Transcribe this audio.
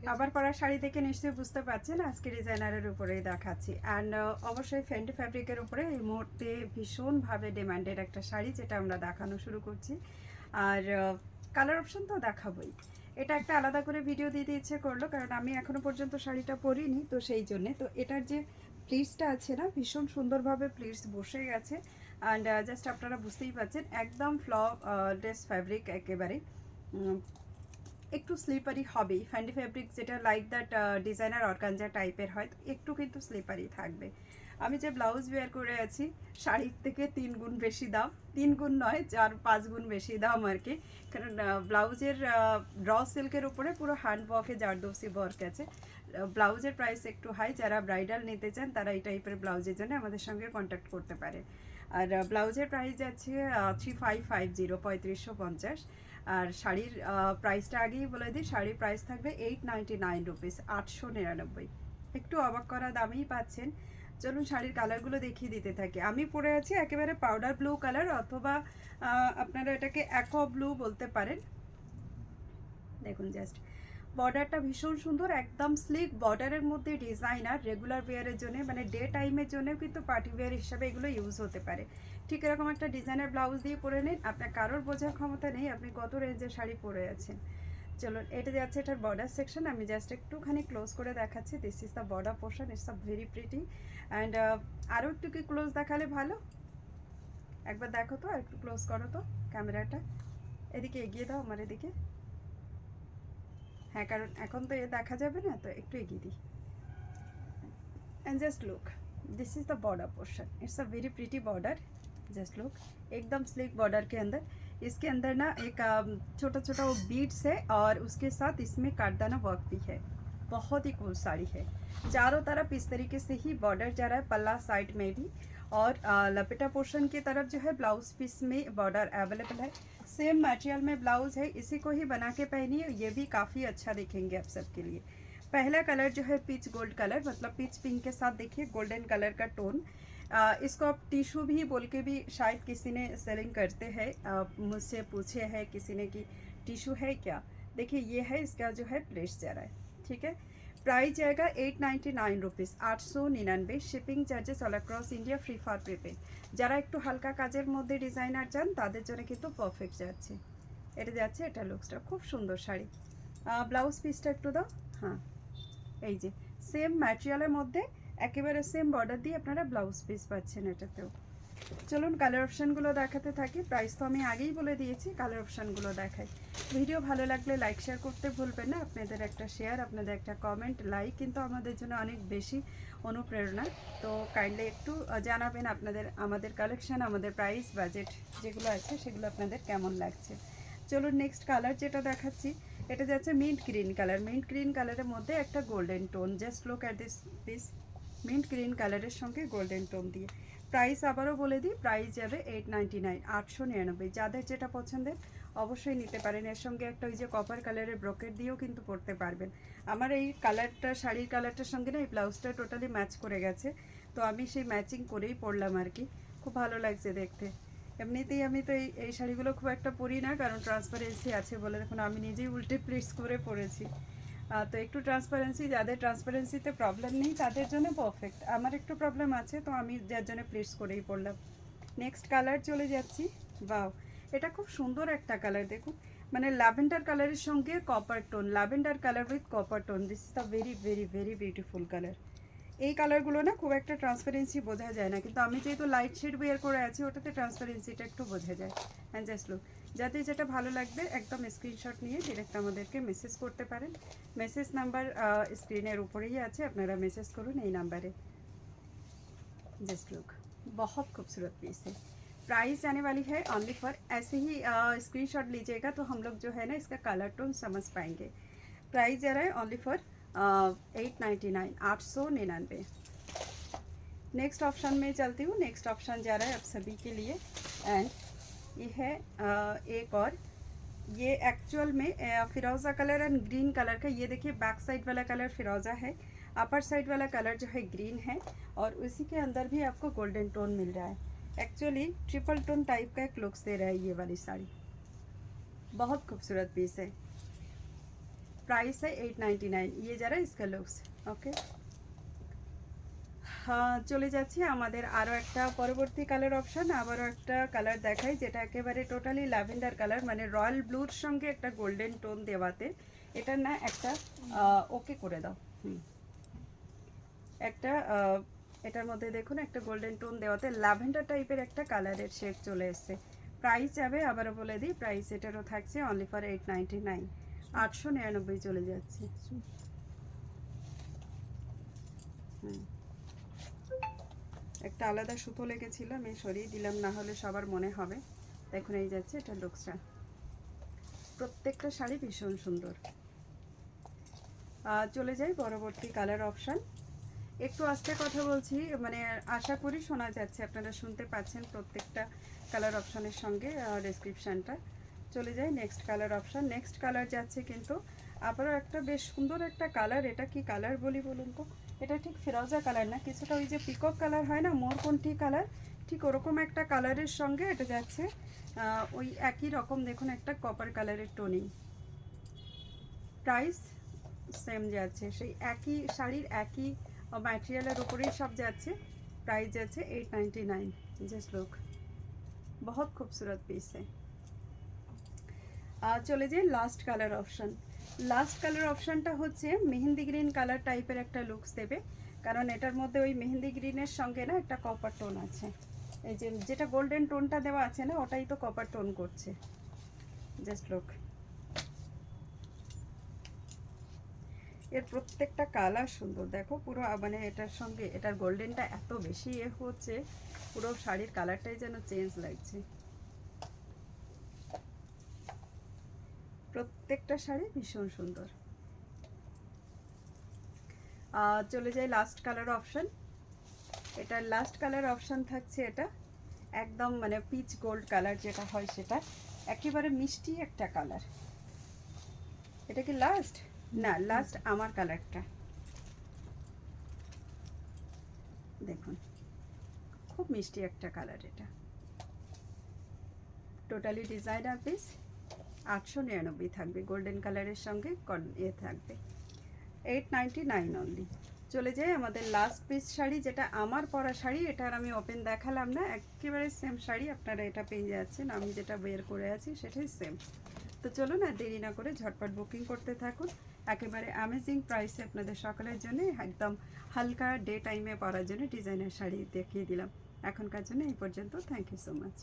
আবার পরা শাড়ি দেখে নিশ্চয়ই বুঝতে পারছেন আজকে ডিজাইনারের উপরেই দেখাচ্ছি। অ্যান্ড অবশ্যই ফেন্টি ফ্যাব্রিকের উপরে এই মুহূর্তে ভীষণভাবে ডিমান্ডেড একটা শাড়ি, যেটা আমরা দেখানো শুরু করছি। আর কালার অপশন তো দেখাবোই। এটা একটা আলাদা করে ভিডিও দিতে ইচ্ছে করলো, কারণ আমি এখনও পর্যন্ত শাড়িটা পরিনি, তো সেই জন্যে। তো এটার যে প্লিটসটা আছে না, ভীষণ সুন্দরভাবে প্লিটস বসে গেছে। অ্যান্ড জাস্ট আপনারা বুঝতেই পারছেন, একদম ড্রেস ফ্যাব্রিক একেবারে। একটু স্লিপারি হবেই, ফ্যান্ডি ফ্যাব্রিক যেটা লাইক দ্যাট ডিজাইনার অর্গানজা টাইপের হয়, তো একটু কিন্তু স্লিপারি থাকবে। আমি যে ব্লাউজ ওয়্যার করে আছি, শাড়ির থেকে 3 গুণ বেশি দাম, 3 গুণ নয় 4-5 গুণ বেশি দাম আর কি। কারণ ব্লাউজের র সিল্কের উপরে পুরো হ্যান্ড ওয়ার্কে জারদোসি ওয়ার্ক আছে। ব্লাউজের প্রাইস একটু হাই, যারা ব্রাইডাল নিতে চান তারা এই টাইপের ব্লাউজের জন্য আমাদের সঙ্গে কন্ট্যাক্ট করতে পারে। আর ব্লাউজের প্রাইস যাচ্ছে 3550, 3550। আর শাড়ির প্রাইসটা আগেই বলে দিই, শাড়ির প্রাইস থাকবে 899 রুপিস, 899। একটু অবাক করা দামেই পাচ্ছেন। চলুন শাড়ির কালারগুলো দেখিয়ে দিতে থাকি। আমি পরে আছি একেবারে পাউডার ব্লু কালার, অথবা আপনারা এটাকে অ্যাকোয়া ব্লু বলতে পারেন। দেখুন জাস্ট বর্ডারটা ভীষণ সুন্দর, একদম স্লিক বর্ডারের মধ্যে ডিজাইনার রেগুলার ওয়্যারের জন্য, মানে ডে টাইমের জন্যও কিন্তু পার্টি ওয়্যার হিসাবে এগুলো ইউজ হতে পারে। ঠিক এরকম একটা ডিজাইনার ব্লাউজ দিয়ে পরে নিন, আপনার কারোর বোঝার ক্ষমতা নেই আপনি কত রেঞ্জের শাড়ি পরে আছেন। চলুন, এটা যাচ্ছে এটার বর্ডার সেকশন, আমি জাস্ট একটুখানি ক্লোজ করে দেখাচ্ছি। This is the border portion, it's a very pretty. And আরও একটু কি ক্লোজ দেখালে ভালো, একবার দেখো তো, আর একটু ক্লোজ করো তো ক্যামেরাটা, এদিকে এগিয়ে দাও আমার এদিকে। হ্যাঁ, কারণ এখন তো এ দেখা যাবে না, তো একটু এগিয়ে দিই। And just look, this is the border portion, it's a very pretty border. Just look, एकदम स्लिक बॉर्डर के अंदर, इसके अंदर ना एक छोटा छोटा वो बीड्स है, और उसके साथ इसमें काटदाना वर्क भी है। बहुत ही कूल साड़ी है। चारों तरफ इस तरीके से ही बॉर्डर जा रहा है, पल्ला साइड में भी, और लपेटा पोर्शन की तरफ जो है ब्लाउज पीस में बॉर्डर अवेलेबल है। सेम मटेरियल में ब्लाउज है, इसी को ही बना के पहनिए, ये भी काफ़ी अच्छा दिखेंगे आप सबके लिए। पहला कलर जो है पीच गोल्ड कलर, मतलब पीच पिंक के साथ देखिए गोल्डन कलर का टोन। इसको आप टिशू भी बोल के भी शायद किसी ने सेलिंग करते हैं, मुझसे पूछे है किसी ने कि टिशू है क्या। देखिए ये है, इसका जो है प्लेट्स जा रहा है। ठीक है, प्राइस जाएगा 899 rupees, 899। Shipping charges all across India, free for prepaid. যারা একটু হালকা কাজের মধ্যে ডিজাইনার চান তাদের জন্য কিন্তু পারফেক্ট যাচ্ছে। এটা যাচ্ছে, এটা লুকসটা খুব সুন্দর শাড়ি। ব্লাউজ পিসটা একটু দাও। হ্যাঁ, এই যে সেম ম্যাটেরিয়ালের মধ্যে একেবারে সেম বর্ডার দিয়ে আপনারা ব্লাউজ পিস পাচ্ছেন এটাতেও। চলুন কালার অপশানগুলো দেখাতে থাকি। প্রাইস তো আমি আগেই বলে দিয়েছি, কালার অপশানগুলো দেখাই। ভিডিও ভালো লাগলে লাইক শেয়ার করতে ভুলবেন না। আপনাদের একটা শেয়ার, আপনাদের একটা কমেন্ট, লাইক কিন্তু আমাদের জন্য অনেক বেশি অনুপ্রেরণা। তো কাইন্ডলি একটু জানাবেন আপনাদের আমাদের কালেকশান, আমাদের প্রাইস, বাজেট যেগুলো আছে সেগুলো আপনাদের কেমন লাগছে। চলুন নেক্সট কালার যেটা দেখাচ্ছি, এটা যাচ্ছে mint green colour. Mint green কালারের মধ্যে একটা golden tone, just look at this piece. Mint green কালারের সঙ্গে গোল্ডেন টোন দিয়ে। প্রাইস আবারও বলে দিই, প্রাইস যাবে 899, 899। যাদের যেটা পছন্দের অবশ্যই নিতে পারেন। এর সঙ্গে একটা ওই যে কপার কালারের ব্রোকেট দিয়েও কিন্তু পরতে পারবেন। আমার এই কালারটা, শাড়ির কালারটার সঙ্গে না এই ব্লাউজটা টোটালি ম্যাচ করে গেছে, তো আমি সেই ম্যাচিং করেই পরলাম আর কি। খুব ভালো লাগছে দেখতে। এমনিতেই আমি তো এই শাড়িগুলো খুব একটা পরি না, কারণ ট্রান্সপারেন্সি আছে বলে। দেখুন আমি নিজেই উল্টে প্লিটস করে পরেছি, তো একটু ট্রান্সপারেন্সি, যাদের ট্রান্সপারেন্সিতে প্রবলেম নেই তাদের জন্য পারফেক্ট। আমার একটু প্রবলেম আছে, তো আমি যার জন্য প্লিটস করেই পরলাম। নেক্সট কালার চলে যাচ্ছি। বাও, এটা খুব সুন্দর একটা কালার, দেখুন মানে ল্যাভেন্ডার কালারের সঙ্গে copper tone, lavender colour with copper tone. This is the very very very beautiful colour. এই কালারগুলো না খুব একটা ট্রান্সপারেন্সি বোঝা যায় না, কিন্তু আমি যেহেতু লাইট শেড ওয়্যার করে আছি ওটাতে ট্রান্সপারেন্সিটা একটু বোঝা যায়। অ্যান্ড জাস্ট লুক, যাদের যেটা ভালো লাগবে একদম স্ক্রিনশট নিয়ে ডিরেক্ট আমাদেরকে মেসেজ করতে পারেন। মেসেজ নাম্বার স্ক্রিনের উপরেই আছে, আপনারা মেসেজ করুন এই নাম্বারে। जस्ट लुक, बहुत खूबसूरत पीस है। प्राइस जाने वाली है ओनली फॉर, ऐसे ही स्क्रीनशॉट लीजिएगा तो हम लोग जो है ना इसका कलर टोन समझ पाएंगे। प्राइस जा रहा है ओनली फॉर 899, 899। नेक्स्ट ऑप्शन में चलती हूँ। नेक्स्ट ऑप्शन जा रहा है आप सभी के लिए, एंड ये है एक और, ये एक्चुअल में फिरोज़ा कलर एंड ग्रीन कलर का। ये देखिए बैक साइड वाला कलर फिरोज़ा है, अपर साइड वाला कलर जो है ग्रीन है, और उसी के अंदर भी आपको गोल्डन टोन मिल रहा है। एक्चुअली ट्रिपल टोन टाइप का एक लुक्स दे रहा है ये वाली साड़ी। बहुत खूबसूरत पीस है। प्राइस है 899। ये যারা इसका लुक्स ओके। চলে যাচ্ছি আমাদের আরও একটা পরবর্তী কালার অপশান। আবারও একটা কালার দেখাই যেটা একেবারে টোটালি ল্যাভেন্ডার কালার, মানে রয়্যাল ব্লুর সঙ্গে একটা গোল্ডেন টোন দেওয়াতে এটা না একটা ওকে করে দাও। একটা এটার মধ্যে দেখুন একটা গোল্ডেন টোন দেওয়াতে ল্যাভেন্ডার টাইপের একটা কালারের শেড চলে এসছে। প্রাইস যাবে আবারও বলে দিই, প্রাইস এটারও থাকছে অনলি ফর 899, 899 চলে যাচ্ছে। একটা আলাদা সুতো লেগেছিল, আমি সরিয়ে দিলাম, না হলে সবার মনে হবে। দেখুন এই যাচ্ছে এটা লুকসটা। প্রত্যেকটা শাড়ি ভীষণ সুন্দর। চলে যাই পরবর্তী কালার অপশান। একটু আস্তে কথা বলছি, মানে আশা করি শোনা যাচ্ছে, আপনারা শুনতে পাচ্ছেন প্রত্যেকটা কালার অপশানের সঙ্গে ডেসক্রিপশানটা। চলে যাই next colour option. Next colour যাচ্ছে কিন্তু আবারও একটা বেশ সুন্দর একটা কালার। এটা কি কালার বলি বলুন তো? এটা ঠিক ফিরোজা কালার না, কিছুটা ওই যে পিকক কালার হয় না, মোরকন্ঠি কালার, ঠিক ওরকম একটা কালারের সঙ্গে এটা যাচ্ছে। ওই একই রকম দেখুন একটা কপার কালারের টোনিং। প্রাইস সেম যাচ্ছে, সেই একই শাড়ির একই ম্যাটেরিয়ালের উপরেই সব যাচ্ছে। प्राइस যাচ্ছে 899। जस्ट लुक, बहुत खूबसूरत पीस है। চলে যাই last colour option. Last colour অপশানটা হচ্ছে মেহেন্দি গ্রিন কালার টাইপের একটা লুকস দেবে, কারণ এটার মধ্যে ওই মেহেন্দি গ্রিনের সঙ্গে না একটা কপার টোন আছে। এই যে যেটা গোল্ডেন টোনটা দেওয়া আছে না, ওটাই তো কপার টোন করছে। জাস্ট লুক, এর প্রত্যেকটা কালার সুন্দর। দেখো পুরো মানে এটার সঙ্গে এটার গোল্ডেনটা এত বেশি হচ্ছে, পুরো শাড়ির কালারটাই যেন চেঞ্জ লাগছে। প্রত্যেকটা শাড়ি ভীষণ সুন্দর। চলে যাই লাস্ট কালার অপশান। এটার লাস্ট কালার অপশান থাকছে এটা একদম মানে পিচ গোল্ড কালার যেটা হয়, সেটা একেবারে মিষ্টি একটা কালার। এটা কি লাস্ট? না, লাস্ট আমার কালারটা দেখুন, খুব মিষ্টি একটা কালার। এটা টোটালি ডিজাইনার পিস, 899 থাকবে, গোল্ডেন কালারের সঙ্গে থাকবে 899 অনলি। চলে যাই আমাদের লাস্ট পিস শাড়ি, যেটা আমার পরা শাড়ি। এটার আমি ওপেন দেখালাম না, একেবারে সেম শাড়ি আপনারা এটা পেয়ে যাচ্ছেন। আমি যেটা বের করে আছি সেটাই সেম। তো চলো না দেরি না করে ঝটপট বুকিং করতে থাকুন। একেবারে অ্যামেজিং প্রাইসে আপনাদের সকলের জন্য একদম হালকা ডে টাইমে পরার জন্য ডিজাইনার শাড়ি দেখিয়ে দিলাম। এখনকার জন্য এই পর্যন্ত। Thank you so much.